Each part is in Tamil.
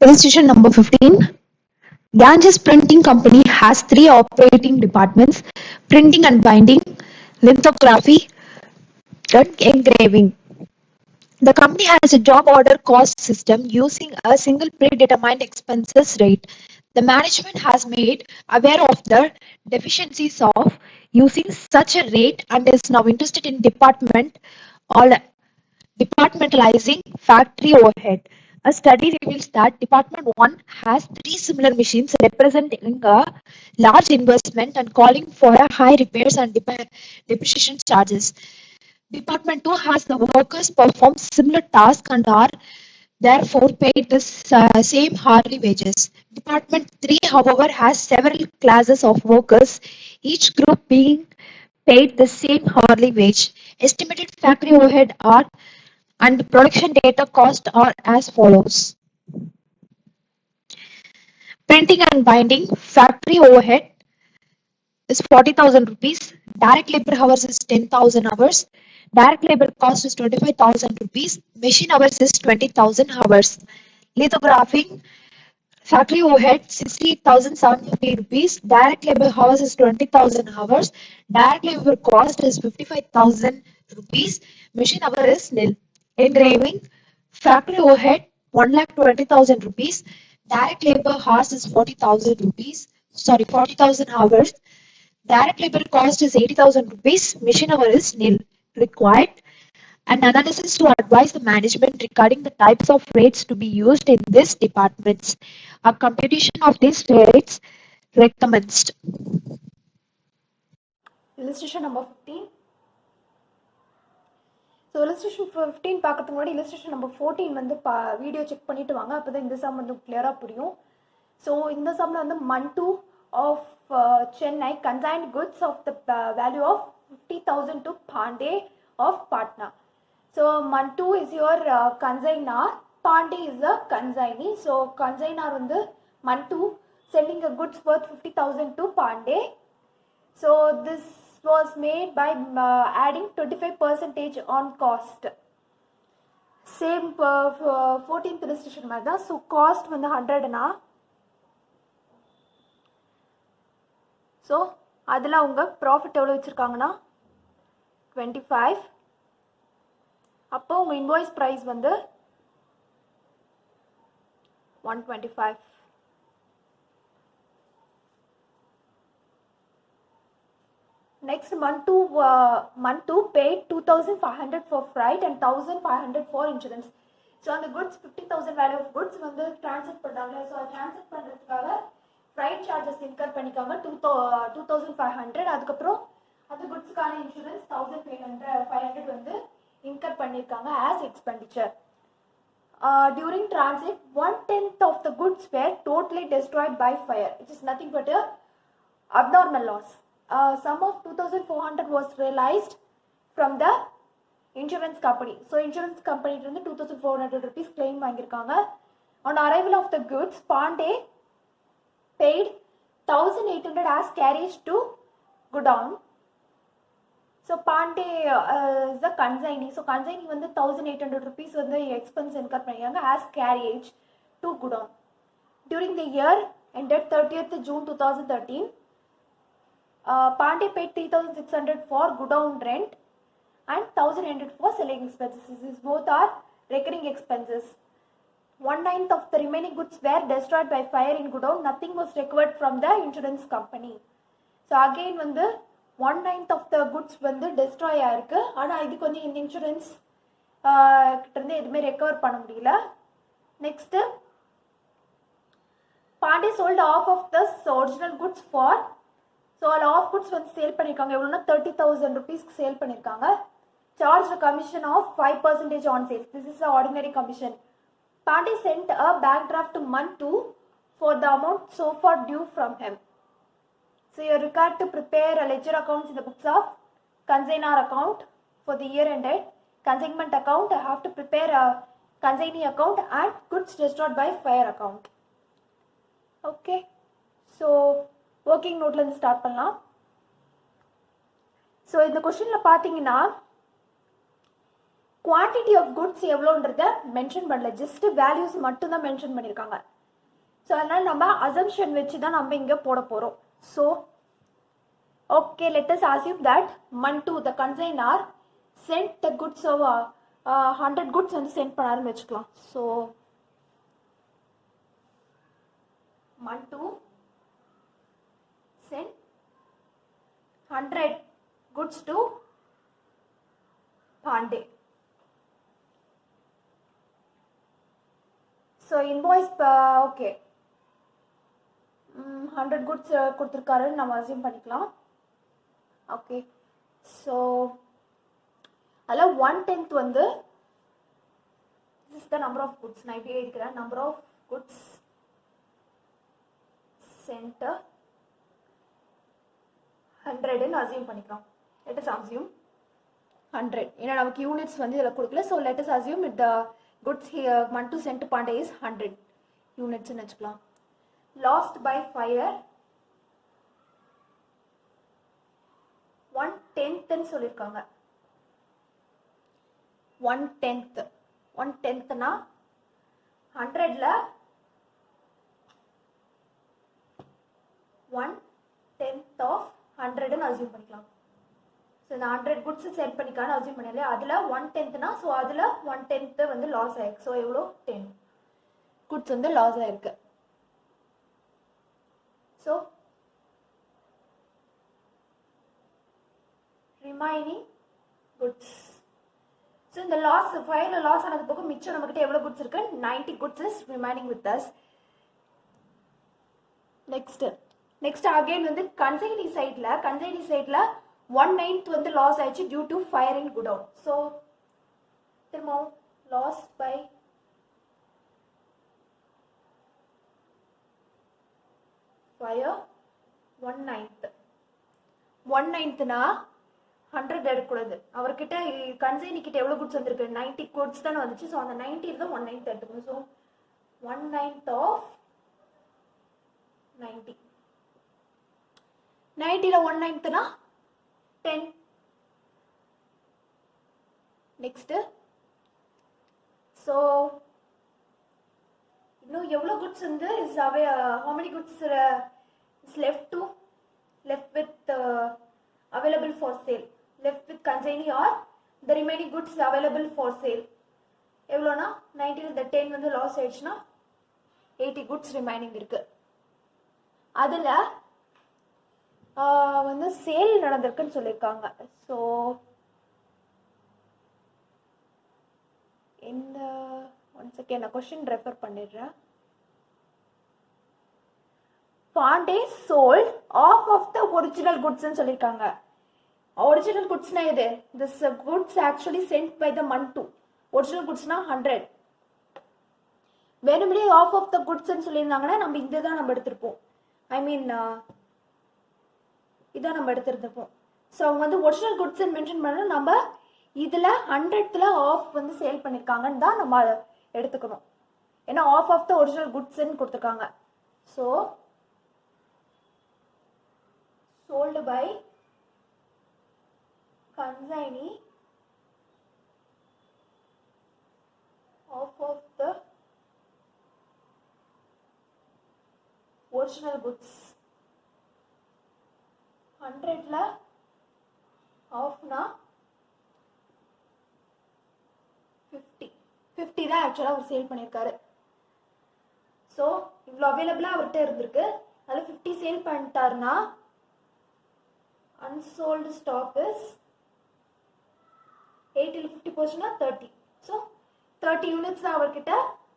Illustration number 15. Ganges Printing Company has three operating departments: printing and binding, lithography, and engraving. The company has a job order cost system using a single predetermined expenses rate. The management has made aware of the deficiencies of using such a rate and is now interested in departmentalizing factory overhead. A study reveals that Department 1 has three similar machines representing a large investment and calling for a high repairs and depreciation charges. Department 2 has the workers perform similar tasks and are therefore paid the same hourly wages. Department 3, however, has several classes of workers, each group being paid the same hourly wage. Estimated factory overhead are and production data cost are as follows. Printing and binding factory overhead is 40,000 rupees. Direct labor hours is 10,000 hours. Direct labor cost is 25,000 rupees. Machine hours is 20,000 hours. Lithography factory overhead 68,750 rupees. Direct labor hours is 20,000 hours. Direct labor cost is 55,000 rupees. Machine hour is nil. Engraving factory overhead 1,20,000 rupees. Direct labor hours is 40,000 rupees. Sorry, 40,000 hours. Direct labor cost is 80,000 rupees. Machine hour is nil. Required an analysis to advise the management regarding the types of rates to be used in these departments. A computation of these rates recommenced. Illustration number 15. So illustration 15 பார்க்கறதுக்கு முன்னாடி illustration number 14 வந்து வீடியோ செக் பண்ணிட்டு வாங்க, அப்போ தான் இந்த சம் வந்து கிளியராக புரியும். ஸோ இந்த சம்மில் வந்து month of Chennai consigned goods of the value of 50,000 to Pandey of Patna. So Mantu is your consignor, Pandey is the consignee. So consignor வந்து Mantu selling a goods worth 50,000 to Pandey. So this was made by adding 25% on cost. Same 14th illustration மாதிரி தான். So cost வந்து 100னா, ஸோ அதில் அவங்க ப்ராஃபிட் எவ்வளோ வச்சுருக்காங்கன்னா 25. அப்போ உங்கள் இன்வாய்ஸ் ப்ரைஸ் வந்து 125. Next, month two paid 2,500 for freight and 1,500 for insurance. So on the goods 50,000 value of goods வந்து transact பண்ணுறாங்க. ஸோ transact பண்ணுறதுக்காக freight charges incur பண்ணிக்காங்க 2,500. அதுக்கப்புறம் அந்த குட்ஸுக்கான இன்சூரன்ஸ் 1,500 வந்து incur பண்ணியிருக்காங்க as expenditure. During transit, 1/10 of the goods were totally destroyed by fire, which is nothing but a abnormal loss. Sum of 2,400 was realized from the insurance company. So insurance company வந்து 2,400 rupees claim வாங்கியிருக்காங்க. On arrival of the goods, Pandey paid 1,800 as carriage to godown. So Pandey is the consignee. So consignee வந்து 1,800 rupees வந்து expense incur பண்ணிருக்காங்க as carriage to godown. During the year ended 30th June 2013, Pandey paid 3,600 for godown rent and 1,800 for selling expenses. These both are recurring expenses. 1/9 of the remaining goods were destroyed by fire in godown. Nothing was recovered from the insurance company. So again வந்து 1/9 of the goods வந்து destroy ஆயிருக்கு. ஆனால் இதுக்கு வந்து இந்த இன்சூரன்ஸ் கிட்டேருந்து எதுவுமே ரெக்கவர் பண்ண முடியல. Next Pandey sold off of the original goods for, so அதில் ஆஃப் குட்ஸ் வந்து சேல் பண்ணியிருக்காங்க. எவ்வளோனா 30,000 rupeesக்கு சேல் பண்ணியிருக்காங்க. Charge commission of 5% on sales. This is ordinary commission. Pandey sent a bank draft to Mantu for the amount so far due from him. So you are required to prepare a ledger accounts in the books of consignor account for the year ended. Consignment account, I have to prepare a consignee account and goods destroyed by fire account. Okay, so working noteல இருந்து ஸ்டார்ட் பண்ணலாம். ஸோ இந்த கொஸ்டினில் பார்த்தீங்கன்னா குவான்டிட்டி ஆஃப் குட்ஸ் எவ்வளோன்றத மென்ஷன் பண்ணல, ஜஸ்ட் வேல்யூஸ் மட்டும் தான் மென்ஷன் பண்ணியிருக்காங்க. ஸோ அதனால நம்ம அசம்ஷன் வச்சு தான் நம்ம இங்கே போட போகிறோம். So okay, let us assume that month 2 the consignor sent the goods of 100 goods வந்து சென்ட் பண்ணாருன்னு வச்சுக்கலாம். So month 2 sent 100 goods to Pandey. So invoice okay 100 goods கொடுத்திருக்காருன்னு நம்ம அசியூம் பண்ணிக்கலாம். ஓகே, ஸோ அதில் 1/10 வந்து this is the number of goods. நான் இப்படியே இருக்கிறேன், number of goods sent 100ன்னு அசியூம் பண்ணிக்கலாம். let us assume 100. ஏன்னா நமக்கு யூனிட்ஸ் வந்து இதில் கொடுக்கல. So let us assume the goods here month 2 sent to Pandey is 100 யூனிட்ஸ்ன்னு வச்சுக்கலாம். lost by fire 1/10ன்னு சொல்லியிருக்காங்க. 1/10னா 100ல 1/10 of 100ன்னு அசியூம் பண்ணிக்கலாம். ஸோ இந்த 100 குட்ஸ் சென்ட் பண்ணிக்கான்னு அசியூம் பண்ணல, அதில் 1/10னா ஸோ அதில் 1/10 வந்து லாஸ் ஆயிருக்கு. ஸோ எவ்வளோ 10 குட்ஸ் வந்து லாஸ் ஆயிருக்கு. ஸோ ரிமைனிங் குட்ஸ், ஸோ இந்த லாஸ் ஃபயரில் லாஸ் ஆனது போக மிச்சம் நம்மகிட்ட எவ்வளோ குட்ஸ் இருக்கு, 90 goods is remaining with us. Next again வந்து கன்சைனி சைடில் 1/9 வந்து லாஸ் ஆயிடுச்சு due to fire in godown. So திரும்பவும் லாஸ் பை ஃபயர் 1/9னா 100 எடுக்கக்கூடாது. அவர்கிட்ட கன்சைனி கிட்ட எவ்வளோ குட்ஸ் வந்திருக்கு, 90 குட்ஸ் தானே வந்துச்சு. ஸோ அந்த 90 தான் 1/9 எடுத்துக்கணும். ஸோ 1/9 ஆஃப் 90, 90ல 1/9னா 10. நெக்ஸ்ட் ஸோ இன்னும் எவ்வளோ குட்ஸ் வந்து is away how many goods is left with available for sale, left with consignee or the remaining goods available for sale எவ்வளோனா 90ல இந்த 10 வந்து லாஸ் ஆயிடுச்சுன்னா 80 குட்ஸ் ரிமைனிங் இருக்கு. அதில் வந்து சேல் நடந்திருக்குன்னு சொல்லியிருக்காங்க. ஸோ இந்த ஒன் செகண்ட் நான் கொஸ்டின் ரெஃபர் பண்ணிடுறேன். பாண்டே sold of of the original குட்ஸ்ன்னு சொல்லியிருக்காங்க. ஒரிஜினல் குட்ஸ்னா எது, this goods actually sent by the month 2. Original குட்ஸ்னா 100. வேணும்படி ஆஃப் ஆஃப் த குட்ஸ்ன்னு சொல்லியிருந்தாங்கன்னா நம்ம இந்த தான் நம்ம எடுத்திருப்போம். ஐ மீன் இதான் நம்ம எடுத்திருப்போம். ஸோ அவங்க வந்து ஒரிஜினல் குட்ஸ்ன்னு மென்ஷன் பண்ண நம்ம இதில் 100ல ஆஃப் வந்து சேல் பண்ணியிருக்காங்கன்னு தான் நம்ம எடுத்துக்கணும். ஏன்னா ஆஃப் ஆஃப் த ஒரிஜினல் குட்ஸ்ன்னு கொடுத்துருக்காங்க. So sold by consignee of the original goods 100ல ஆஃப்னா 50 தான் ஆக்சுவலாக அவர் சேல் பண்ணியிருக்காரு. ஸோ இவ்வளோ அவைலபிளாக அவர்கிட்ட இருந்திருக்கு, அதில் 50 சேல் பண்ணிட்டாருன்னா unsold stock is 80ல 50 போச்சுன்னா 30. ஸோ 30 யூனிட்ஸ் தான் அவர்கிட்ட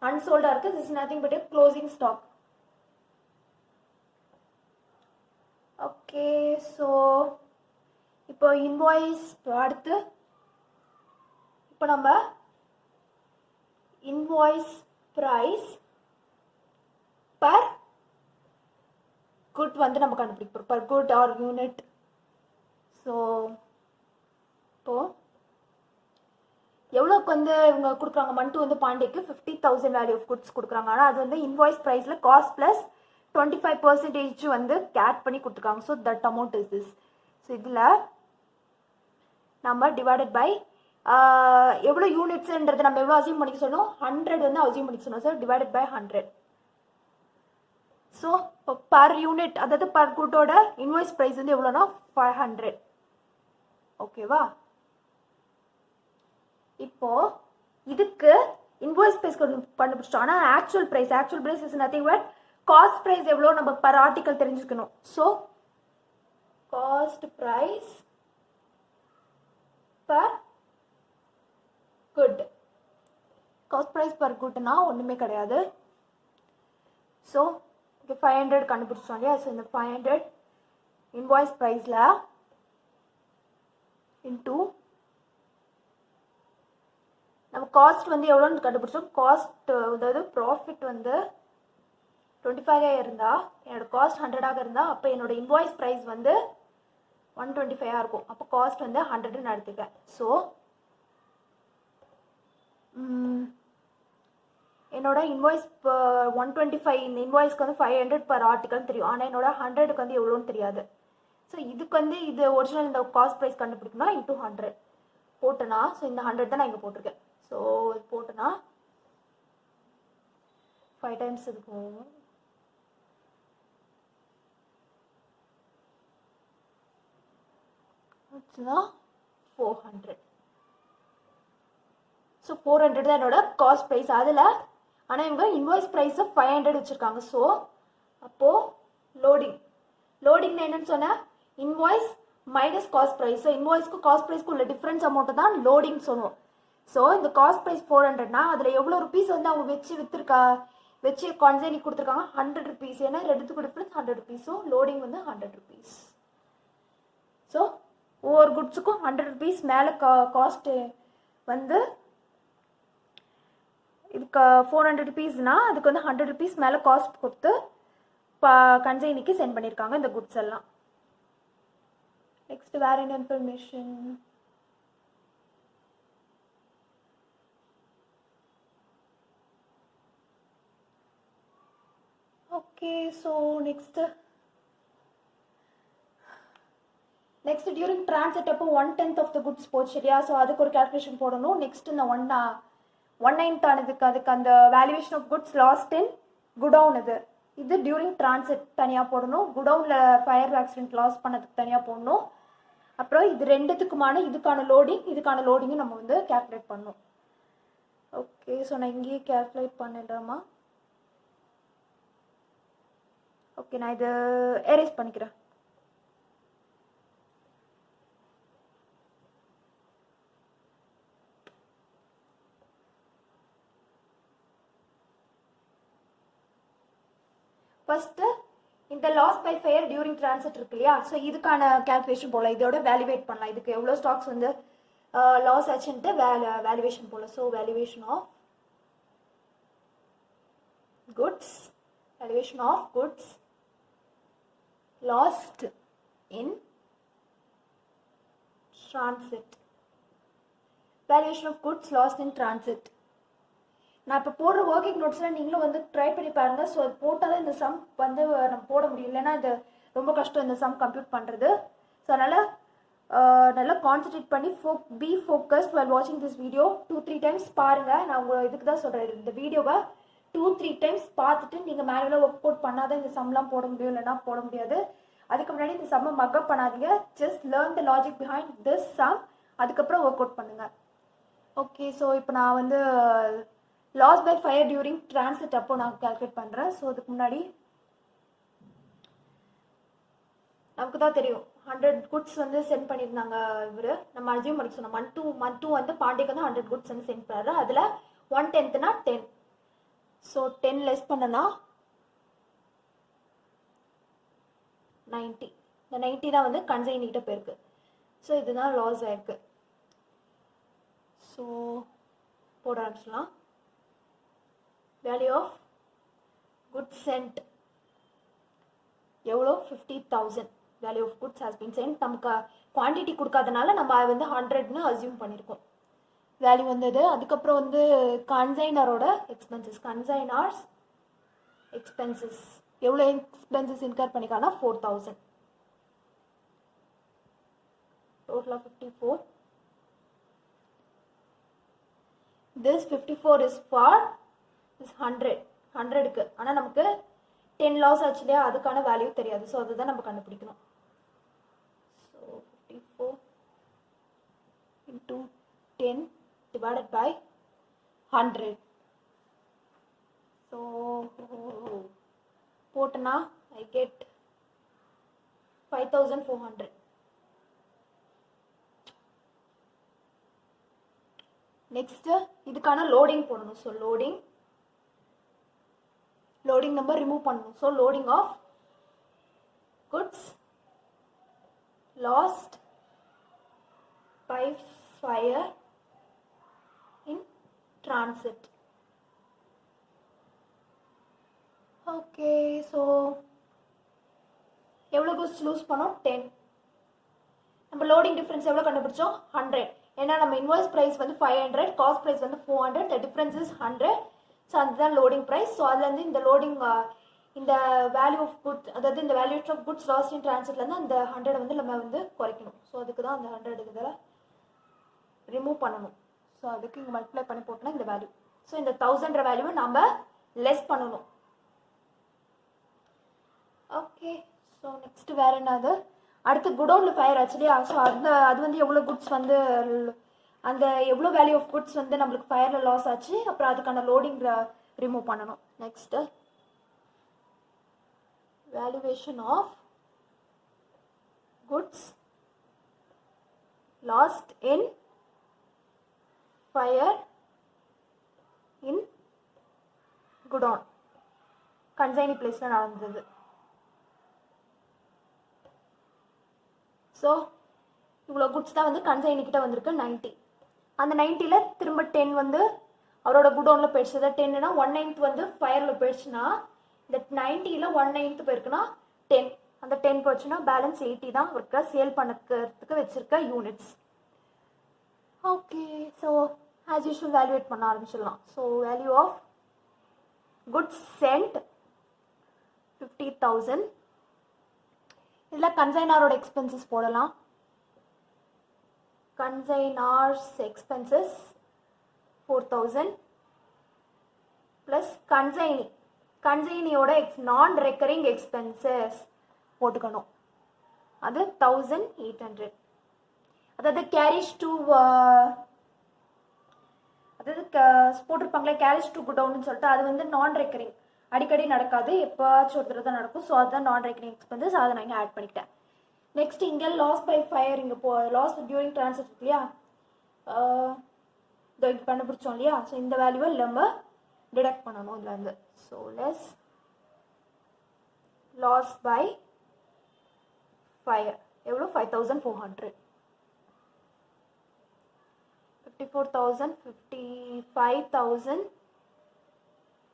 அன்சோல்டாக இருக்குது. This is nothing but closing stock. Okay, so இப்போ இன்வாய்ஸ் அடுத்து இப்போ நம்ம இன்வாய்ஸ் ப்ரைஸ் பர் குட் வந்து நம்ம கண்டுபிடிப்போம், per good or unit. So இப்போ எவ்வளோக்கு வந்து இவங்க கொடுக்குறாங்க, மந்த் வந்து பாண்டேக்கு 50,000 வேல்யூ ஆஃப் குட்ஸ் கொடுக்குறாங்க. ஆனால் அது வந்து இன்வாய்ஸ் ப்ரைஸில் காஸ்ட் ப்ளஸ் 25% வந்து கேட் பண்ணி கொடுத்துருக்காங்க. So that amount is this. So இதில் நம்ம டிவைடட் பை எவ்வளோ யூனிட்ஸ்ன்றது நம்ம எவ்வளோ அசியூம் பண்ணிக்க சொன்னோம், 100 வந்து அசியூம் பண்ணிக்க சொன்னோம் sir, divided by 100. So per unit, அதாவது பர் குட்டோட இன்வாய்ஸ் ப்ரைஸ் வந்து எவ்வளோனா 500. ஓகேவா? இப்போ இதுக்கு இன்வாய்ஸ் ப்ரைஸ் கண்டுபிடிச்சிட்டோம். ஆனால் actual price is nothing but cost price எவ்வளோ நம்ம பர் ஆர்டிக்கல் தெரிஞ்சுக்கணும். So cost price per good, cost price per குட்னா ஒன்றுமே கிடையாது. ஸோ இங்கே 500 கண்டுபிடிச்சோம் இல்லையா? ஸோ இந்த 500 இன்வாய்ஸ் ப்ரைஸில் இன்டூ நம்ம காஸ்ட் வந்து எவ்வளோன்னு கண்டுபிடிச்சோம். காஸ்ட் அதாவது ப்ராஃபிட் வந்து 25 இருந்தால் என்னோட காஸ்ட் 100 இருந்தால் அப்போ என்னோட இன்வாய்ஸ் ப்ரைஸ் வந்து 125 இருக்கும். அப்போ காஸ்ட் வந்து 100ன்னு எடுத்துக்கேன். ஸோ என்னோட இன்வாய்ஸ் 125, இந்த இன்வாய்ஸ்க்கு வந்து 500 பர் ஆர்டிக்கல் தெரியும். ஆனால் என்னோட 100க்கு வந்து எவ்வளோன்னு தெரியாது. ஸோ இதுக்கு வந்து இது ஒரிஜினல் இந்த காஸ்ட் ப்ரைஸ் கண்டுபிடிக்கணும்னா இன்டூ 100 போட்டேன்னா, ஸோ இந்த 100 தான் நான் இங்கே போட்டிருக்கேன். ஸோ இது போட்டேன்னா 5 டைம்ஸ் இருக்கும். ஆச்சுன்னா 400. ஸோ 400 தான் என்னோட காஸ்ட் ப்ரைஸ். அதில் ஆனால் இவங்க இன்வாய்ஸ் ப்ரைஸை 500 வச்சுருக்காங்க. ஸோ அப்போது லோடிங்னா என்னன்னு சொன்னேன், invoice minus cost price. So இன்வாய்ஸ்க்கு காஸ்ட் ப்ரைஸ்க்கு உள்ள டிஃப்ரென்ஸ் அமௌண்ட்டு தான் லோடிங் சொல்லுவோம். ஸோ இந்த காஸ்ட் ப்ரைஸ் 400னா அதில் எவ்வளோ ருபீஸ் வந்து அவங்க வச்சு கான்சைனி கொடுத்துருக்காங்க, 100 rupees. ஏன்னா ரெண்டுத்துக்கு டிஃப்ரென்ஸ் 100 rupees. ஸோ லோடிங் வந்து 100 rupees. ஸோ ஒவ்வொரு குட்ஸுக்கும் 100 rupees மேலே காஸ்ட்டு வந்து இதுக்கு 400 rupeesனா அதுக்கு வந்து 100 rupees மேலே காஸ்ட் கொடுத்து கன்சைனிக்கு சென்ட் பண்ணியிருக்காங்க இந்த குட்ஸ் எல்லாம். நெக்ஸ்ட் வேற என்ன information? Okay, so next during transit அப்போ 1/10 ஆஃப் த குட்ஸ் போச்சு இல்லையா? ஸோ அதுக்கு ஒரு கேல்குலேஷன் போடணும். நெக்ஸ்ட் இந்த 1/9 ஆனதுக்கு அதுக்கு அந்த valuation of goods lost in godown இது டியூரிங் டிரான்சிட் தனியாக போடணும். குடவுனில் ஃபயர் ஆக்சிடென்ட் லாஸ் பண்ணதுக்கு தனியாக போடணும். அப்புறம் இது ரெண்டுத்துக்குமான இதுக்கான லோடிங்கும் நம்ம வந்து கேல்குலேட் பண்ணணும். ஓகே, ஸோ நான் இங்கேயே கேல்குலேட் பண்ணிடுறேம்மா. ஓகே, நான் இதை எரேஸ் பண்ணிக்கிறேன். ஃபர்ஸ்ட் இந்த loss by fire during transit இருக்கு இல்லையா? ஸோ இதுக்கான கேல்குலேஷன் போல இதோட வேல்யூவேட் பண்ணலாம். இதுக்கு எவ்வளோ ஸ்டாக்ஸ் வந்து லாஸ் ஆச்சுன்ட்டு வேல்யூவேஷன் போல. So valuation of goods lost in transit. Valuation of goods lost in transit. நான் இப்போ போடுற ஒர்க்கிங் நோட்ஸில் நீங்களும் வந்து ட்ரை பண்ணி பாருங்கள். ஸோ அது போட்டால் தான் இந்த சம் வந்து நம்ம போட முடியும், இல்லைன்னா இது ரொம்ப கஷ்டம் இந்த சம் கம்ப்யூட் பண்ணுறது. ஸோ அதனால் நல்லா கான்சன்ட்ரேட் பண்ணி பி ஃபோக்கஸ்ட் while வாட்சிங் திஸ் வீடியோ 2-3 டைம்ஸ் பாருங்கள். நான் உங்களை இதுக்கு தான் சொல்கிறேன், இந்த வீடியோவை 2-3 டைம்ஸ் பார்த்துட்டு நீங்கள் மேனுவலாக ஒர்க் அவுட் பண்ணாதான் இந்த சம்லாம் போட முடியும், இல்லைன்னா போட முடியாது. அதுக்கு முன்னாடி இந்த சம்மை மக்கப் பண்ணாதீங்க. Just learn the logic behind this sum, அதுக்கப்புறம் ஒர்க் அவுட் பண்ணுங்கள். ஓகே, ஸோ இப்போ நான் வந்து loss by fire during transit அப்போ நான் கால்குலேட் பண்ணுறேன். ஸோ அதுக்கு முன்னாடி நமக்கு தான் தெரியும் 100 குட்ஸ் வந்து சென்ட் பண்ணியிருந்தாங்க இவர். நம்ம அசியூம் பண்ணி சொன்னோம் மந்த் டூ வந்து பாண்டிக்கு வந்து 100 குட்ஸ் வந்து சென்ட் பண்ணுறாரு. அதில் 1/10னா 10. ஸோ 10 லெஸ் பண்ணனா 90. இந்த 90 தான் வந்து கன்சைனிகிட்ட போயிருக்கு. ஸோ இதுதான் லாஸ் ஆயிருக்கு. ஸோ போட ஆரம்பிச்சிடலாம். வேல்யூ ஆஃப் குட்ஸ் சென்ட் எவ்வளோ? 50,000. Value of goods has been sent. நமக்கு குவான்டிட்டி கொடுக்காதனால நம்ம வந்து 100ன்னு அசியூம் பண்ணியிருக்கோம். வேல்யூ வந்தது. அதுக்கப்புறம் வந்து கன்சைனரோட கன்சைனர்ஸ் எக்ஸ்பென்சஸ் எவ்வளோ எக்ஸ்பென்சஸ் இன்கர் பண்ணிக்கானா 4,000. டோட்டலாக 54. this 54 is for this 100க்கு ஆனால் நமக்கு 10 லாஸ் ஆச்சு இல்லையா, அதுக்கான வேல்யூ தெரியாது. ஸோ அதுதான் நம்ம கண்டுபிடிக்கணும். So 54 into 10 divided by 100. So போட்டனா I get 5400. Next இதுக்கான லோடிங் போடணும். ஸோ loading number remove பண்ணணும். So loading of goods lost by fire in transit. Okay, so எவ்வளோ goods லூஸ் பண்ணோம்? 10. நம்ம லோடிங் டிஃபரன்ஸ் எவ்வளோ கண்டுபிடிச்சோம்? 100. ஏன்னா நம்ம இன்வாய்ஸ் ப்ரைஸ் வந்து 500, காஸ்ட் ப்ரைஸ் வந்து 400, த டிஃபரன்ஸ் இஸ் 100. ஸோ அதுதான் லோடிங் ப்ரைஸ். ஸோ அதுலேருந்து இந்த லோடிங் இந்த வேல்யூ ஆஃப் குட்ஸ், அதாவது இந்த வேல்யூ ஆஃப் குட்ஸ் லாஸ்ட் இன் டிரான்சிட்லேருந்து அந்த 100 வந்து நம்ம வந்து குறைக்கணும். ஸோ அதுக்கு தான் அந்த 100 இதில் ரிமூவ் பண்ணணும். ஸோ அதுக்கு இங்கே மல்டிப்ளை பண்ணி போட்டோம்னா இந்த வேல்யூ. ஸோ இந்த 1000 வேல்யூவை நம்ம லெஸ் பண்ணணும். ஓகே, ஸோ நெக்ஸ்ட் வேறு என்னது? அடுத்து குடோனில் ஃபயர் ஆச்சு இல்லையா? ஸோ அது வந்து எவ்வளோ குட்ஸ் வந்து அந்த எவ்வளோ வேல்யூ ஆஃப் குட்ஸ் வந்து நம்மளுக்கு ஃபயரில் லாஸ் ஆச்சு, அப்புறம் அதுக்கான லோடிங் ரிமூவ் பண்ணணும். Next valuation of goods lost in fire in godown, consignee பிளேஸில் நடந்தது. ஸோ இவ்வளோ குட்ஸ் தான் வந்து கன்சைனிக்கிட்ட வந்திருக்கு 90. அந்த 90ல் திரும்ப 10 வந்து அவரோட குடோனில் போயிடுச்சு. அதாவது 10னா 1/9 வந்து ஃபயரில் போயிடுச்சுன்னா இந்த 90ல் 1/9 போயிருக்குன்னா 10. அந்த 10 போச்சுன்னா பேலன்ஸ் 80 தான் அவருக்கு சேல் பண்ணுறதுக்கு வச்சிருக்க units. Okay, so as usual valuate பண்ண ஆரம்பிச்சிடலாம். So value of goods sent 50,000. இதில் கன்சைனாரோட எக்ஸ்பென்சஸ் போடலாம். கன்சைனார்ஸ் எக்ஸ்பென்சஸ் 4000 ப்ளஸ் கன்சைனியோட நான் ரெக்கரிங் எக்ஸ்பென்சஸ் போட்டுக்கணும். அது 1800. அதாவது கேரிஜ் டு அதாவது போட்டிருப்பாங்களே கேரிஜ் டு குடவுன்னு சொல்லிட்டு, அது வந்து நான் ரெக்கரிங், அடிக்கடி நடக்காது, எப்போச்சும் ஒரு தடவை தான் நடக்கும். ஸோ அதுதான் நான் ரெக்கரிங் எக்ஸ்பென்சஸ், அதை நான் இங்கே ஆட் பண்ணிக்கிட்டேன். நெக்ஸ்ட் இங்கே லாஸ் பை ஃபயர், இங்கே லாஸ் டியூரிங் டிரான்சிட் இருக்கு இல்லையா, இங்கே கண்டுபிடிச்சோம் இல்லையா. ஸோ இந்த வேல்யூவை நம்ம டிடக்ட் பண்ணணும் இதுலேருந்து. So less loss by fire எவ்வளோ? 5400. 54,000, 55,000,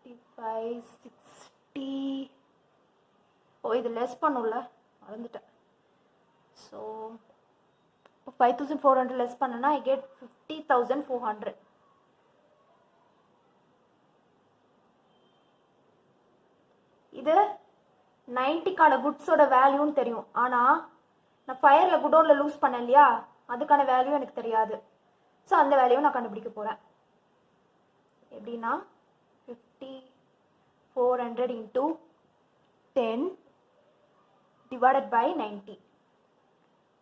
5560. ஓ, இது லெஸ் பண்ணும்ல, மறந்துட்டேன். ஸோ 5400 லெஸ் பண்ணனா ஐ கெட் 50,400. இது 90க்கான குட்ஸோட வேல்யூன்னு தெரியும். ஆனால் நான் ஃபயரில் குடோனில் லூஸ் பண்ணேன் இல்லையா, அதுக்கான வேல்யூ எனக்கு தெரியாது. ஸோ அந்த வேல்யூவை நான் கண்டுபிடிக்க போகிறேன். எப்படின்னா 5400 into 10 divided by 90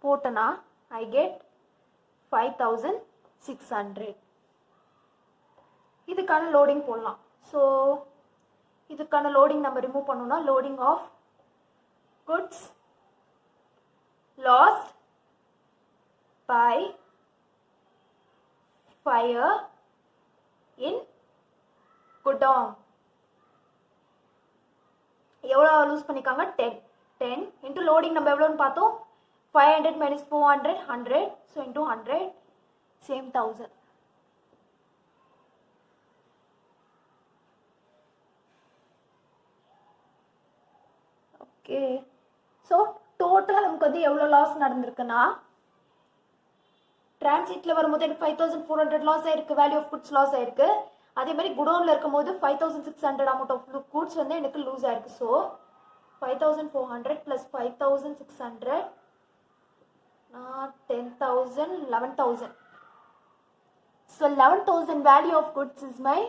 போட்டனா I get 5600. இதுக்கான லோடிங் போடலாம். ஸோ இதுக்கான லோடிங் நம்ம ரிமூவ் பண்ணோம்னா loading of goods lost by fire in godown. எவ்வளோ லூஸ் பண்ணிக்காங்க? 10 இன்ட்டு லோடிங் நம்ம எவ்வளோன்னு பார்த்தோம், 500 minus 400, 100. So into 100 same 1000. Okay, so டோட்டலாக நமக்கு வந்து எவ்வளோ லாஸ் நடந்திருக்குன்னா, டிரான்சிட்டில் வரும்போது எனக்கு 5400 லாஸ் ஆயிருக்கு, வேல்யூ ஆஃப் குட்ஸ் லாஸ் ஆயிருக்கு. அதே மாதிரி குடோனில் இருக்கும்போது 5600 அமௌண்ட் ஆஃப் குட்ஸ் வந்து எனக்கு லூஸ் ஆயிருக்கு. So 5400 plus 5600 10,000 11,000 So 11,000 value of goods is my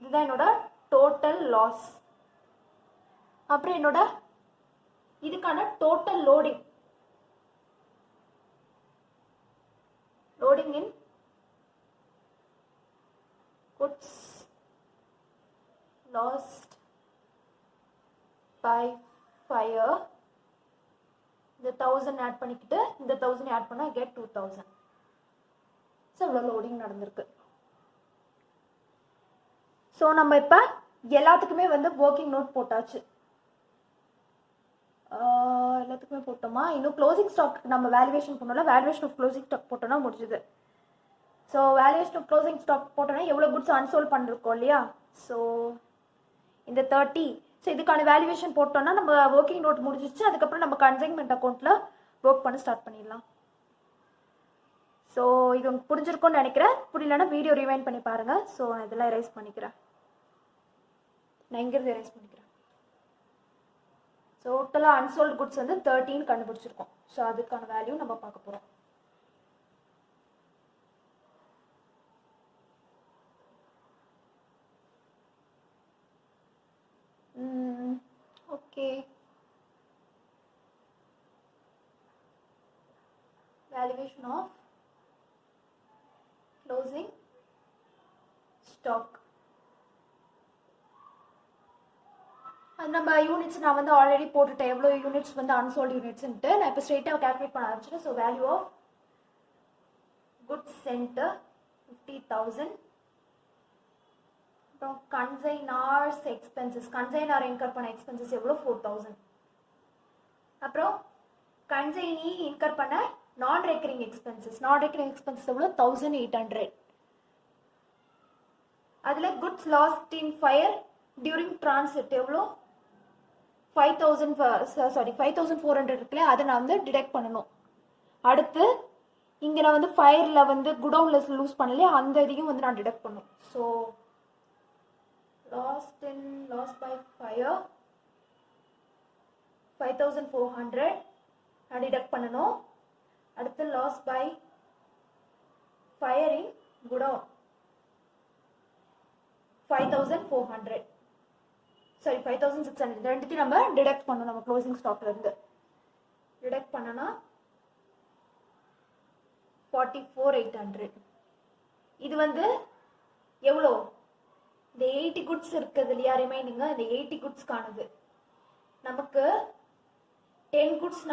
இதுதான் என்னோட டோட்டல் லாஸ். அப்புறம் என்னோட இதுக்கான total loading in goods lost by fire. இந்த 1000 ஆட் பண்ணிக்கிட்டு இந்த 1000 ஆட் பண்ணா get 2000. ஸோ இவ்வளோ லோடிங் நடந்திருக்கு. ஸோ நம்ம இப்போ எல்லாத்துக்குமே வந்து ஒர்க்கிங் நோட் போட்டாச்சு. எல்லாத்துக்குமே போட்டோமா? இன்னும் க்ளோசிங் ஸ்டாக் நம்ம வேல்யூவேஷன் பண்ணோம்ல, வேல்யூவேஷன் ஆஃப் க்ளோசிங் ஸ்டாக் போட்டோம்னா முடிஞ்சுது. So valuation of closing stock போட்டோன்னா எவ்வளோ குட்ஸ் அன்சோல்ட் பண்ணிருக்கோம் இல்லையா? ஸோ இந்த 30. ஸோ இதுக்கான வேல்யூவேஷன் போட்டோம்னா நம்ம ஒர்க்கிங் நோட் முடிஞ்சிச்சு. அதுக்கப்புறம் நம்ம கன்சைன்மெண்ட் அக்கௌண்ட்டில் ஒர்க் பண்ண ஸ்டார்ட் பண்ணிடலாம். ஸோ இது உங்களுக்கு புரிஞ்சிருக்கும்னு நினைக்கிறேன். புரியலன்னா வீடியோ ரிவைண்ட் பண்ணி பாருங்கள். ஸோ நான் இதெல்லாம் எரேஸ் பண்ணிக்கிறேன். நான் இங்கிருந்து எரேஸ் பண்ணிக்கிறேன். டோட்டலாக அன்சோல்டு குட்ஸ் வந்து 13 கண்டுபிடிச்சிருக்கோம். ஸோ அதுக்கான வேல்யூ நம்ம பார்க்க போகிறோம். Okay, valuation of closing stock. அது நம்ம யூனிட்ஸ் நான் வந்து ஆல்ரெடி போட்டுட்டேன். எவ்வளோ யூனிட்ஸ் வந்து அன்சோல்டு யூனிட்ஸ்ன்ட்டு நான் இப்போ ஸ்ட்ரெயிட்டாக கால்குலேட் பண்ண ஆரம்பிச்சிட்டேன். So value of goods sent 50,000. அப்புறம் கன்சைனார்ஸ் எக்ஸ்பென்சஸ், கன்சைனார் இன்கர் பண்ண எக்ஸ்பென்சஸ் எவ்வளோ 4,000. அப்புறம் கன்சைனி இன்கர் பண்ண நான் ரெக்கரிங் எக்ஸ்பென்சஸ் எவ்வளோ 1,800. அதில் goods lost in fire during transit எவ்வளோ 5,400 இருக்குல்ல, அதை நான் வந்து டிடெக்ட் பண்ணணும். அடுத்து இங்கே நான் வந்து ஃபயரில் வந்து குடவுனில் லூஸ் பண்ணலையே, அந்த இதையும் வந்து நான் டிடெக்ட் பண்ணணும். ஸோ loss by fire 5,400 நான் டிடெக்ட் பண்ணணும். அடுத்து loss by fire in godown 5,400 sorry 5,600. ரெண்டுத்தையும் நம்ம டிடெக்ட் பண்ணணும். நம்ம க்ளோசிங் ஸ்டாக்ல இருந்து டிடெக்ட் பண்ணனா 44,800. இது வந்து எவ்வளோ? இந்த 80 குட்ஸ் இருக்குது இல்லையா ரிமைனிங், இந்த 80 குட்ஸ் காணுது. நமக்கு 10 குட்ஸ்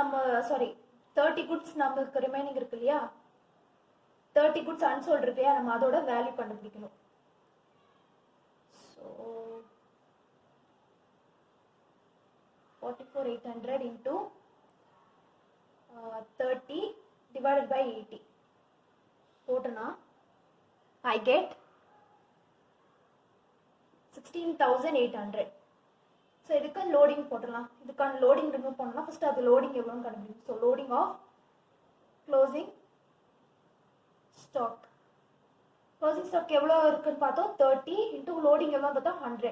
30 குட்ஸ் நமக்கு ரிமைனிங் இருக்கு இல்லையா, 30 குட்ஸ் அன்சோல்ட் இருக்கு இல்லையா, நம்ம அதோட வேல்யூ கண்டுபிடிக்கணும். ஸோ 44,800 into 30 divided by 80 போட்டனா I get 16,800. ஸோ இதுக்கு லோடிங் போட்டலாம். இதுக்கான லோடிங் ரிமூவ் பண்ணலாம். ஃபர்ஸ்ட் அது லோடிங் எவ்வளோன்னு கண்டுபிடிக்கும். So loading of closing stock எவ்வளோ இருக்குன்னு பார்த்தோம் 30 இன்டூ லோடிங் எவ்வளோ பார்த்தா 100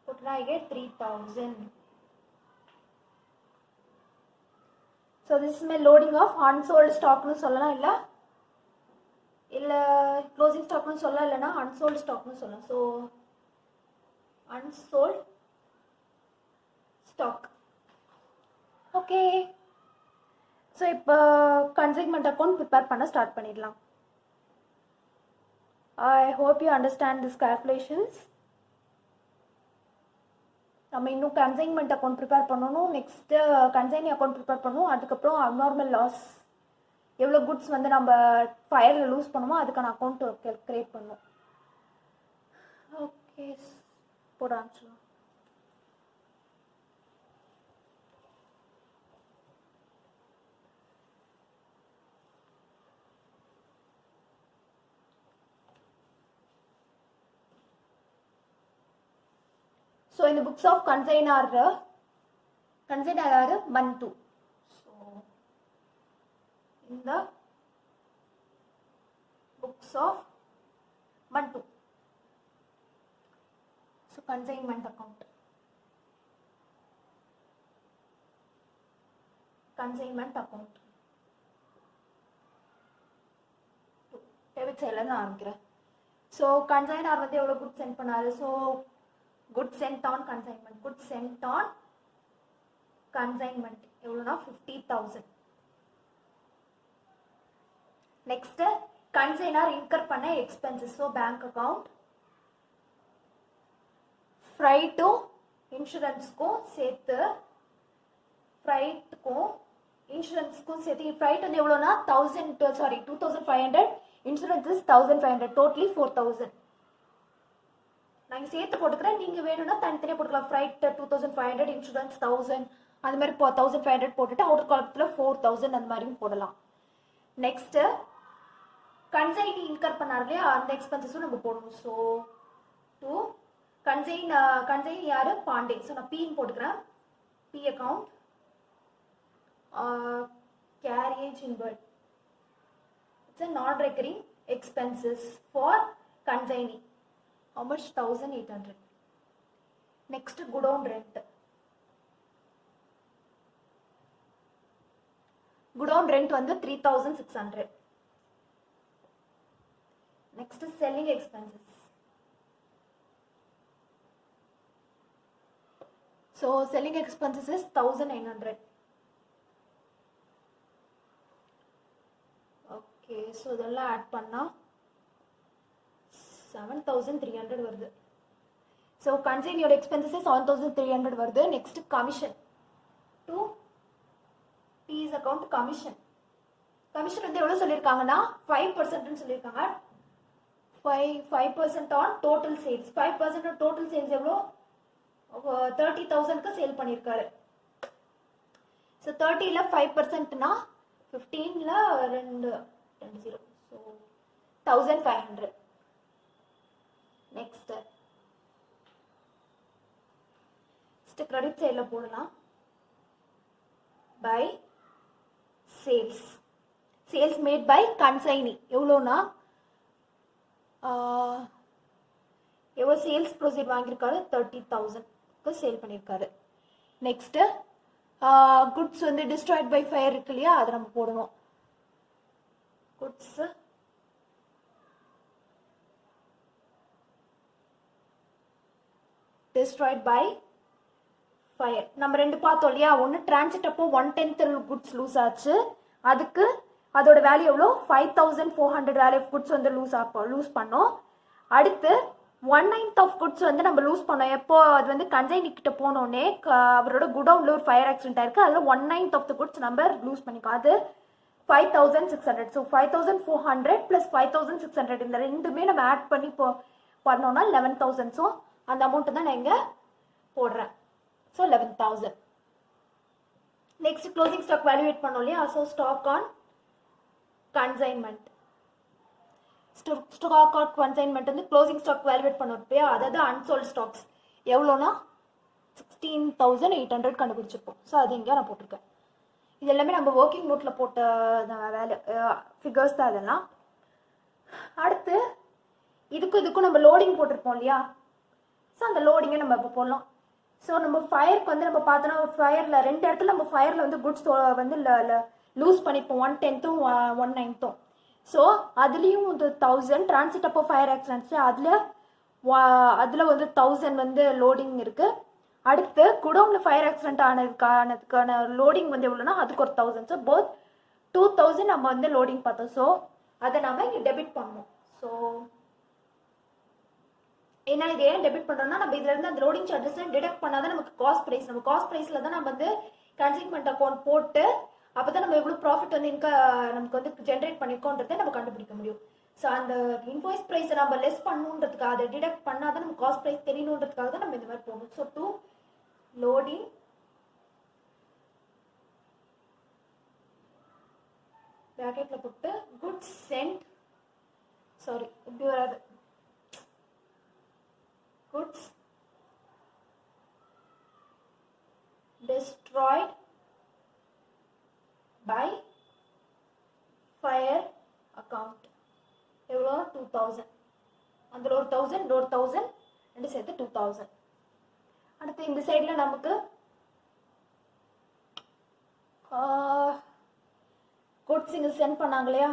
போட்டனா I get 3,000. So this is my loading of unsold ஸ்டாக்னு சொல்லலாம், இல்லை க்ளோசிங் ஸ்டாக்னு சொல்லலாம், இல்லைன்னா அன்சோல்டு ஸ்டாக்னு சொல்லலாம். So unsold stock. Okay, so இப்போ கன்சைன்மெண்ட் அக்கௌண்ட் ப்ரிப்பேர் பண்ண ஸ்டார்ட் பண்ணிடலாம். I hope you understand this calculations. நம்ம இன்னும் கன்சைன்மெண்ட் அக்கௌண்ட் ப்ரிப்பேர் பண்ணணும். நெக்ஸ்ட்டு கன்சைனி அக்கௌண்ட் ப்ரிப்பேர் பண்ணணும். அதுக்கப்புறம் அப்நார்மல் லாஸ் எவ்வளோ குட்ஸ் வந்து நம்ம ஃபயரில் லூஸ் பண்ணுமோ அதுக்கான அக்கௌண்ட் கிரியேட் பண்ணணும். ஓகே, போட ஆரம்பிச்சிடலாம். ஸோ இந்த books of consignor month 2. So இந்த books of month 2. So consignment account. Debit சைடில் நான் ஆரம்பிக்கிறேன். ஸோ கன்சைனர் வந்து எவ்வளோ குட் சென்ட் பண்ணாரு. So good sent on consignment, good sent on consignment எவ்வளோனா 50,000. நெக்ஸ்ட் கன்சைனர் இன்கர் பண்ண எக்ஸ்பென்சஸ். ஸோ பேங்க் அக்கவுண்ட், ஃப்ரைட்டும் இன்சூரன்ஸ்க்கும் சேர்த்து, ஃப்ரைட்டுக்கும் இன்சூரன்ஸ்க்கும் சேர்த்து, ஃப்ரைட் வந்து எவ்வளோனா 2,500, இன்சூரன்ஸ் இஸ் 1,500, டோட்டலி 4,000. நாங்கள் சேர்த்து போட்டுக்கிறேன், நீங்கள் வேணும்னா தனித்தனியாக போட்டுக்கலாம். ஃப்ரைட் 2,500, இன்சூரன்ஸ் 1,000, அந்த மாதிரி 1,500 போட்டுட்டு அவுட்டர் காலத்தில் 4,000 அந்த மாதிரியும் போடலாம். நெக்ஸ்ட்டு கன்சைனி இன்கர் பண்ணார் இல்லையா, அந்த எக்ஸ்பென்சஸும் நம்ம போடணும். ஸோ டூ கன்சைன் யாரு, பாண்டே. ஸோ நான் பின்னு போட்டுக்கிறேன். B account, carriage inward, it's a non-recurring expenses for consignee. How much? 1,800. Next, godown rent. Godown rent வந்து 3,600. Next, selling expenses. So selling expenses is 1,900. Okay, so இதெல்லாம் ஆட் பண்ணா 7,300 வருது. ஸோ கன்சைனியோட எக்ஸ்பென்சஸ் 7,300 வருது. Next commission to piece account. Commission வந்து எவ்வளோ சொல்லியிருக்காங்கன்னா 5% சொல்லியிருக்காங்க. 5% on total sales. 5% on total sales எவ்வளோ, 30,000க்கு சேல் பண்ணியிருக்காரு. ஸோ 30ல் 5%னா 15ல் 2 0, ஸோ 1,500. நெக்ஸ்ட் கிரெடிட் சைடில் போடலாம். By sales made by consignee எவ்வளோனா, எவ்வளோ சேல்ஸ் ப்ரொசீட் வாங்கியிருக்காரு, 30,000க்கு சேல் பண்ணியிருக்காரு. நெக்ஸ்ட்டு குட்ஸ் வந்து டிஸ்ட்ராய்ட் பை ஃபயர் இருக்கு இல்லையா, அதை நம்ம போடணும். Goods destroyed by fire. நம்ம ரெண்டு பார்த்தோம் இல்லையா, ஒன்று டிரான்சிட் அப்போ 1/10 குட்ஸ் லூஸ் ஆச்சு, அதுக்கு அதோட வேல்யூ எவ்வளோ, 5,400 வேல்யூ ஆஃப் குட்ஸ் வந்து லூஸ் பண்ணோம். அடுத்து 1/9 ஆஃப் குட்ஸ் வந்து நம்ம லூஸ் பண்ணோம். எப்போ அது வந்து கன்சைனி கிட்ட போனோடனே அவரோட குடவுன்ல ஒரு ஃபயர் ஆக்சிடென்ட் ஆயிருக்கு, அதில் 1/9 ஆஃப் த குட்ஸ் நம்ம லூஸ் பண்ணிக்கோ, அது 5,600. ஸோ 5,400 + 5,600 இந்த ரெண்டுமே நம்ம ஆட் பண்ணி பண்ணோம்னா 11,000. ஸோ அந்த அமௌண்ட் தான் நான் இங்கே போடுறேன். So 11,000. Next closing stock valuate பண்ணோம் இல்லையா, so stock on consignment. Stock on consignment வந்து க்ளோசிங் ஸ்டாக் வேல்யூவேட் பண்ணோம் இல்லையா, அதாவது அன்சோல்ட் ஸ்டாக்ஸ் எவ்வளோனா 16,800 கண்டுபிடிச்சிருப்போம். ஸோ அது இங்கே நான் போட்டிருக்கேன். இது எல்லாமே நம்ம ஒர்க்கிங் நோட்டில் போட்ட வேலை ஃபிகர்ஸ் தான் அதெல்லாம். அடுத்து இதுக்கும் நம்ம லோடிங் போட்டிருப்போம் இல்லையா, ஸோ அந்த லோடிங்கை நம்ம இப்போ போடலாம். ஸோ நம்ம ஃபயருக்கு வந்து நம்ம பார்த்தோன்னா ஃபயரில் 2 இடத்துல நம்ம ஃபயரில் வந்து குட்ஸ் வந்து லூஸ் பண்ணிப்போம், 1/10 1/9. ஸோ அதுலேயும் வந்து 1,000 டிரான்சிட் அப்போ ஃபயர் ஆக்சிடென்ட்ஸ், அதில் வந்து 1,000 வந்து லோடிங் இருக்குது. அடுத்து குடோனில் ஃபயர் ஆக்சிடென்ட் ஆனதுக்கான லோடிங் வந்து எவ்வளோனா அதுக்கு ஒரு 1,000. ஸோ போத் 2,000 நம்ம வந்து லோடிங் பார்த்தோம். ஸோ அதை நம்ம இங்கே டெபிட் பண்ணணும். ஸோ ஏன்னா இது ஏன் டெபிட் பண்ணுறோம்னா, நம்ம இதுல இருந்து அந்த லோடிங் சார்ஜஸ் டிடக்ட் பண்ணாதான் நமக்கு காஸ்ட் ப்ரைஸ், நம்ம காஸ்ட் ப்ரைஸில் தான் நம்ம வந்து கன்சைன்மெண்ட் அக்கௌண்ட் போட்டு அப்போ தான் நம்ம எவ்வளோ ப்ராஃபிட் வந்து நமக்கு வந்து ஜென்ரேட் பண்ணியிருக்கோன்றதை நம்ம கண்டுபிடிக்க முடியும். ஸோ அந்த இன்வாய்ஸ் ப்ரைஸை நம்ம லெஸ் பண்ணணுன்றதுக்காக, அதை டிடக்ட் பண்ணாதான் நம்ம காஸ்ட் ப்ரைஸ் தெரியணுன்றதுக்காக தான் நம்ம இந்த மாதிரி போகணும். ஸோ டு லோடிங் பேக்கெட்டில் போட்டு குட்ஸ் சென்ட், சாரி இப்படி வராது, goods destroyed by fire account எவ்வளோ 2,000, அதில் ஒரு 1,000 ரெண்டு சேர்த்து 2,000. அடுத்து இந்த சைடில் நமக்கு குட்ஸ் இங்கே சென்ட் பண்ணாங்க இல்லையா,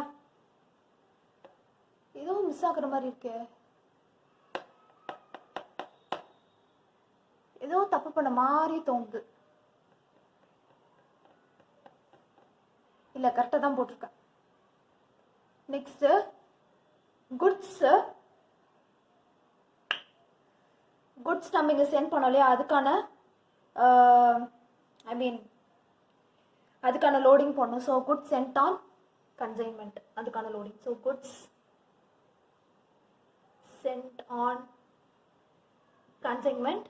ஏதோ மிஸ் ஆகுற மாதிரி இருக்கே, ஏதோ தப்பு பண்ண மாதிரி தோணுது. இல்லை கரெக்டாக தான் போட்டிருக்கேன். நெக்ஸ்ட்டு குட்ஸ் நம்ம இங்கே சென்ட் பண்ணோம் இல்லையா, அதுக்கான அதுக்கான லோடிங் பண்ணணும். So goods sent on consignment, அதுக்கான loading. So goods sent on consignment,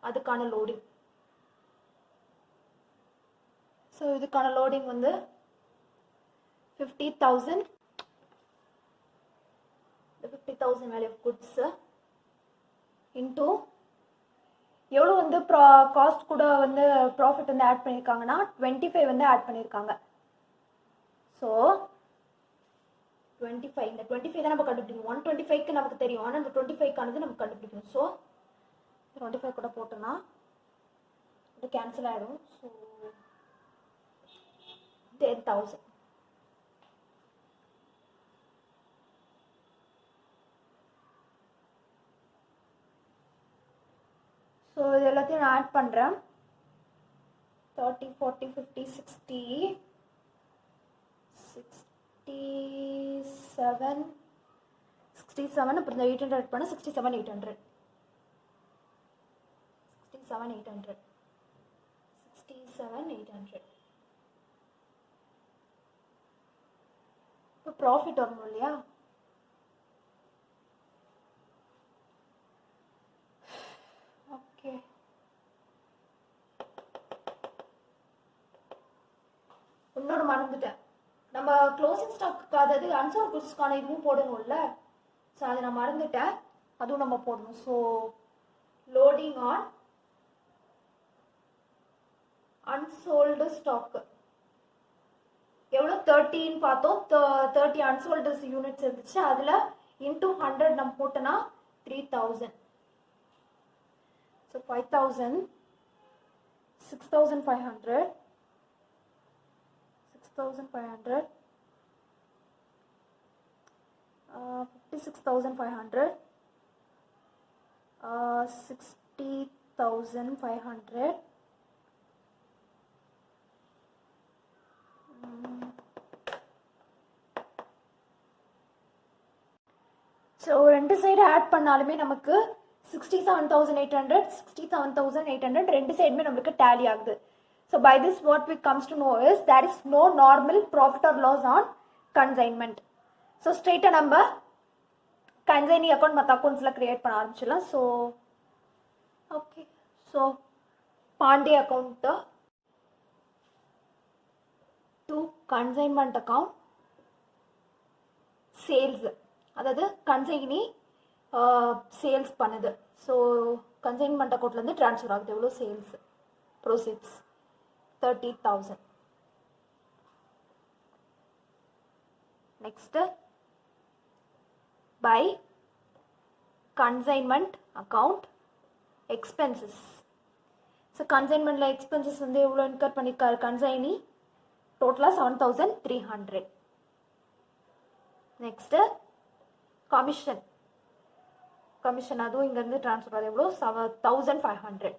அதுக்கான லோடிங். ஸோ இதுக்கான லோடிங் வந்து 50,000, the 50,000 value of goods into எவ்வளோ வந்து காஸ்ட் கூட வந்து ப்ராஃபிட் வந்து ஆட் பண்ணியிருக்காங்கன்னா 25 வந்து ஆட் பண்ணியிருக்காங்க. ஸோ 25, இந்த 25 தான் நம்ம கண்டுபிடிக்கணும். 125க்கு நமக்கு தெரியும், ஆனால் இந்த 25க்கானது நம்ம கண்டுபிடிக்கணும். ஸோ 25 கூட போட்டோம்னா இது கேன்சல் ஆகிடும். ஸோ 10,000. ஸோ இது எல்லாத்தையும் நான் ஆட் பண்ணுறேன். 30, 40, 50, 60, 67, 67, அப்புறம் இந்த 800 ஆட் பண்ண 67, 800, 67, 800, 67, 800. இப்போ ப்ராஃபிட் வரணும் இல்லையா, ஓகே. இன்னொரு மறந்துட்டேன், நம்ம க்ளோசிங் ஸ்டாக்கு, அதாவது அன்சோல்ட் குட்ஸ்க்கான இதுவும் போடணும்ல. ஸோ அதை நான் மறந்துட்டேன், அதுவும் நம்ம போடணும். So loading on unsold stock எவ்வளோ 30ன்னு பார்த்தோம். 30 அன்சோல்டு யூனிட்ஸ் இருந்துச்சு, அதில் இன்டூ 100 நம்ம போட்டோன்னா 3,000. ஸோ 5,000, 6,500, 56,500, 60,500. ஸோ ரெண்டு சைடு ஆட் பண்ணாலுமே நமக்கு 67,800, 67,800 ரெண்டு சைடுமே நம்மளுக்கு டேலி ஆகுது. So by this what we comes to know is there is no normal profit or loss on consignment. So ஸ்ட்ரெயிட்டாக நம்ம கன்சைனி அக்கௌண்ட் மற்ற அக்கௌண்ட்ஸில் க்ரியேட் பண்ண ஆரம்பிச்சிடலாம். So okay, so Pandey account to consignment account sales, அதாவது கன்சைனி சேல்ஸ் பண்ணுது. ஸோ கன்சைன்மெண்ட் அக்கௌண்ட்லேருந்து ட்ரான்ஸ்ஃபர் ஆகுது. எவ்வளோ sales ப்ரோசீட்ஸ் 30,000. Next by consignment account expenses. So கன்சைன்மெண்ட்டில் எக்ஸ்பென்சஸ் வந்து எவ்வளோ இன்கர் பண்ணியிருக்காரு கன்சைனி, டோட்டலாக 7,300. நெக்ஸ்ட்டு கமிஷன், அதுவும் இங்கேருந்து ட்ரான்ஸ்ஃபர் ஆகுது. எவ்வளோ 1,500.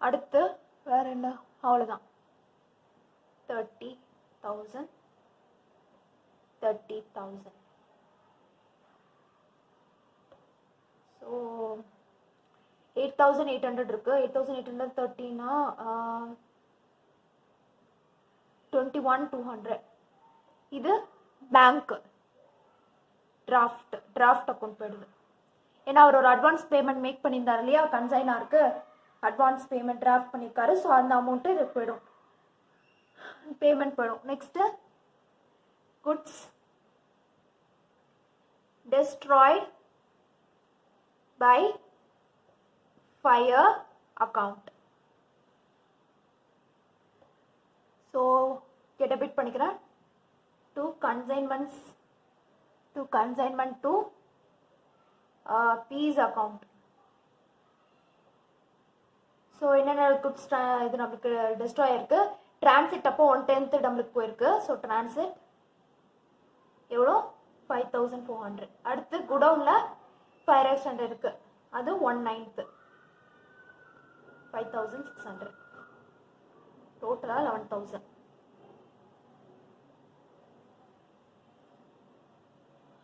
அடுத்து வேற என்ன, அவ்வளோதான். 30,000, 30,000. ஸோ 8,800 இருக்கு. 8,800 30னா 21,200. இது பேங்க் டிராஃப்ட் அக்கௌண்ட் போயிடுது. ஏன்னா அவர் ஒரு அட்வான்ஸ் பேமெண்ட் மேக் பண்ணியிருந்தார் இல்லையா, கன்சைனாருக்கு அட்வான்ஸ் பேமெண்ட் டிராஃப்ட் பண்ணியிருக்காரு. ஸோ அந்த அமௌண்ட்டு இது போயிடும், பேமெண்ட் போயிடும். Next goods destroyed by fire account. So debit பண்ணிக்கிறேன் to consignment to piece account. So என்னென்ன குட்ஸ் இது நம்மளுக்கு டெஸ்ட்ராய் இருக்கு. டிரான்சிட் அப்போ 1/10 நம்மளுக்கு போயிருக்கு. ஸோ டிரான்சிட் எவ்வளோ 5400. அடுத்து குடவுனில் ஃபயர் எக்ஸ்டெண்டர் இருக்கு, அது 1/9, 5600. டோட்டலாக 11,000.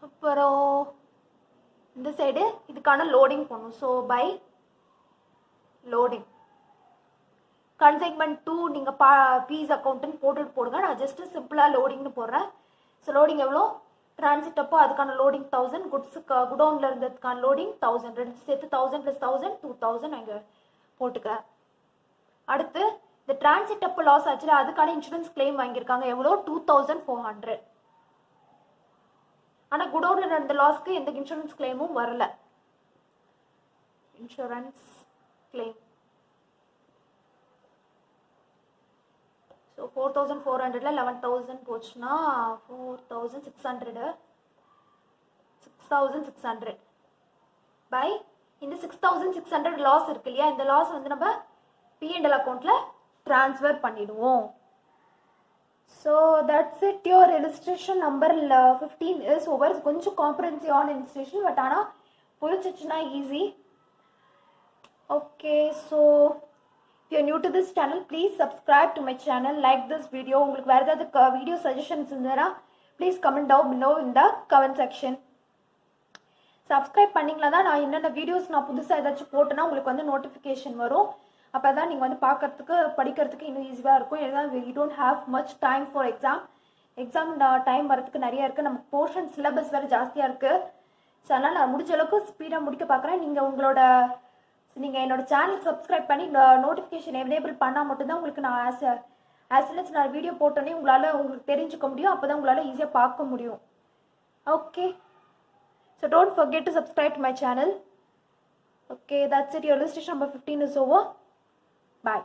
அப்புறம் இந்த சைடு இதுக்கான லோடிங் போடணும். ஸோ பை லோடிங் கன்சைன்மெண்ட் 2 நீங்கள் பீஸ் அக்கௌண்ட்டுன்னு போட்டுட்டு போடுங்க. நான் ஜஸ்ட் சிம்பிளாக லோடிங்னு போடுறேன். ஸோ லோடிங் எவ்வளோ, டிரான்சிட் அப்போ அதுக்கான லோடிங் 1000, குட்ஸுக்கு குடோனில் இருந்ததுக்கான லோடிங் 1000, ரெண்டு சேர்த்து 1000 + 1000 2000 நான் இங்கே போட்டுக்கிறேன். அடுத்து இந்த டிரான்சிட் அப்போ லாஸ் ஆச்சுல, அதுக்கான இன்சூரன்ஸ் கிளைம் வாங்கியிருக்காங்க. எவ்வளோ, 2400. ஆனால் குடோனில் நடந்த லாஸ்க்கு எந்த இன்சூரன்ஸ் கிளைமும் வரல. இன்சூரன்ஸ் கிளைம் ஸோ 4400ல் 11,000 போச்சுன்னா 4600, 6600 பை இந்த 6600 லாஸ் இருக்கு இல்லையா, இந்த லாஸ் வந்து நம்ம P&L அக்கௌண்ட்டில் ட்ரான்ஸ்ஃபர் பண்ணிடுவோம். So that's it, your illustration number 15 is over. கொஞ்சம் comprehensive on illustration, but ஆனால் புரிஞ்சிச்சுன்னா easy. Okay, so if you're new to this channel, please subscribe to my channel, like this video. உங்களுக்கு வேறு ஏதாவது video suggestions இருந்ததுன்னா please comment down below in the comment section. Subscribe பண்ணிங்களா தான் நான் என்னென்ன வீடியோஸ் நான் புதுசாக ஏதாச்சும் போட்டேன்னா உங்களுக்கு வந்து நோட்டிஃபிகேஷன் வரும். அப்போ தான் நீங்கள் வந்து பார்க்கறதுக்கு படிக்கிறதுக்கு இன்னும் ஈஸியாக இருக்கும். ஏன்னா we don't have much time for exam time வரதுக்கு நிறையா இருக்குது. நமக்கு போர்ஷன் சிலபஸ் வேறு ஜாஸ்தியாக இருக்குது. ஸோ அதனால் நான் முடிஞ்ச அளவுக்கு ஸ்பீடாக முடிக்க பார்க்குறேன். நீங்கள் என்னோட சேனல் சப்ஸ்கிரைப் பண்ணி நோட்டிஃபிகேஷன் எனேபிள் பண்ணால் மட்டும்தான் உங்களுக்கு நான் ஆஸ் soon as நான் வீடியோ போட்டோன்னே உங்களுக்கு தெரிஞ்சுக்க முடியும். அப்போ தான் உங்களால் ஈஸியாக பார்க்க முடியும். Okay, so don't forget to subscribe to my channel. Okay, that's it. Your illustration number 15 is over. Bye.